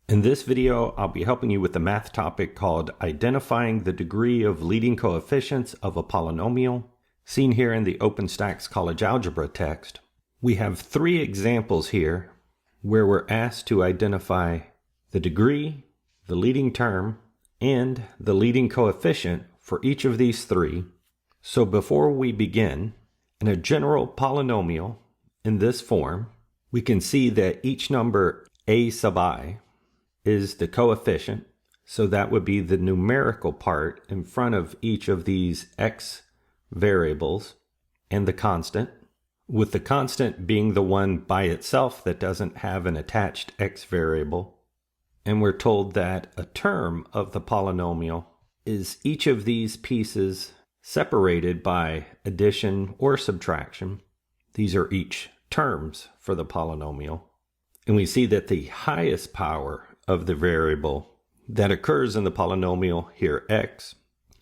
In this video, I'll be helping you with the math topic called Identifying the Degree of Leading Coefficients of a Polynomial, seen here in the OpenStax College Algebra text. We have three examples here where we're asked to identify the degree, the leading term, and the leading coefficient for each of these three. So before we begin, in a general polynomial in this form, we can see that each number a sub I is the coefficient, so that would be the numerical part in front of each of these x variables, and the constant, with the constant being the one by itself that doesn't have an attached x variable. And we're told that a term of the polynomial is each of these pieces separated by addition or subtraction. These are each terms for the polynomial. And we see that the highest power of the variable that occurs in the polynomial here, x,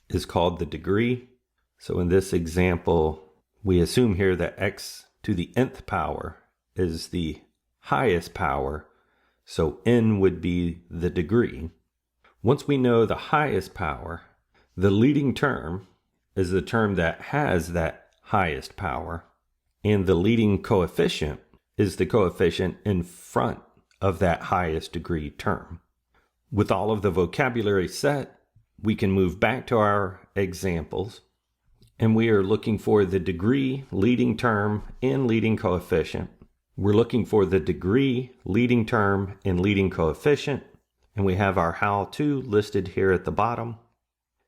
is called the degree. So in this example, we assume here that x to the nth power is the highest power, so n would be the degree. Once we know the highest power, the leading term is the term that has that highest power, and the leading coefficient is the coefficient in front of that highest degree term. With all of the vocabulary set, we can move back to our examples, and we are looking for the degree, leading term, and leading coefficient. We're looking for the degree, leading term, and leading coefficient, and we have our how-to listed here at the bottom,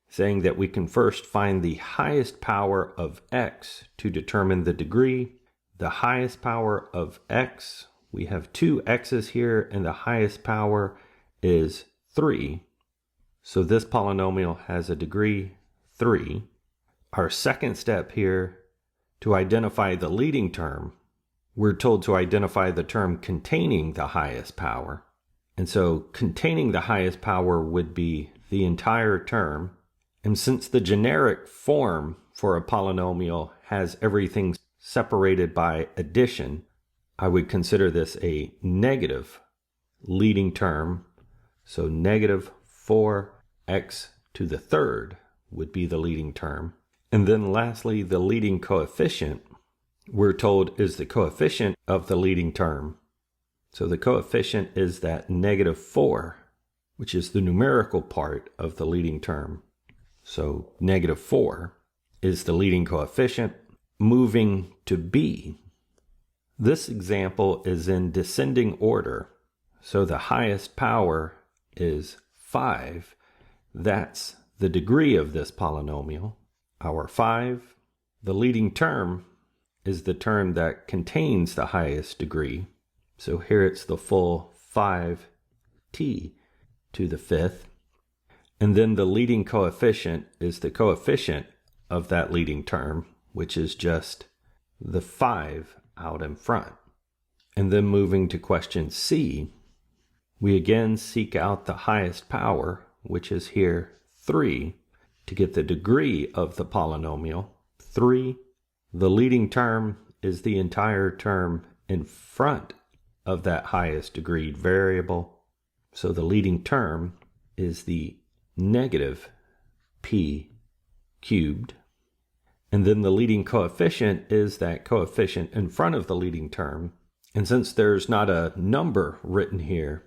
saying that we can first find the highest power of x to determine the degree. The highest power of x, we have two x's here, and the highest power is 3. So this polynomial has a degree 3. Our second step here, to identify the leading term, we're told to identify the term containing the highest power. And so containing the highest power would be the entire term. And since the generic form for a polynomial has everything separated by addition, I would consider this a negative leading term. So negative 4x to the third would be the leading term. And then lastly, the leading coefficient, we're told, is the coefficient of the leading term. So the coefficient is that negative 4, which is the numerical part of the leading term. So negative 4 is the leading coefficient. Moving to B, this example is in descending order. So the highest power is 5. That's the degree of this polynomial, our 5. The leading term is the term that contains the highest degree. So here it's the full 5t to the 5th. And then the leading coefficient is the coefficient of that leading term, which is just the 5 out in front. And then moving to question C, we again seek out the highest power, which is here 3, to get the degree of the polynomial, 3. The leading term is the entire term in front of that highest degree variable. So the leading term is the negative p cubed. And then the leading coefficient is that coefficient in front of the leading term. And since there's not a number written here,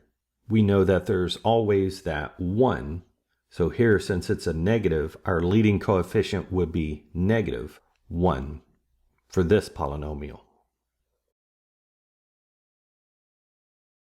we know that there's always that 1. So here, since it's a negative, our leading coefficient would be negative 1 for this polynomial.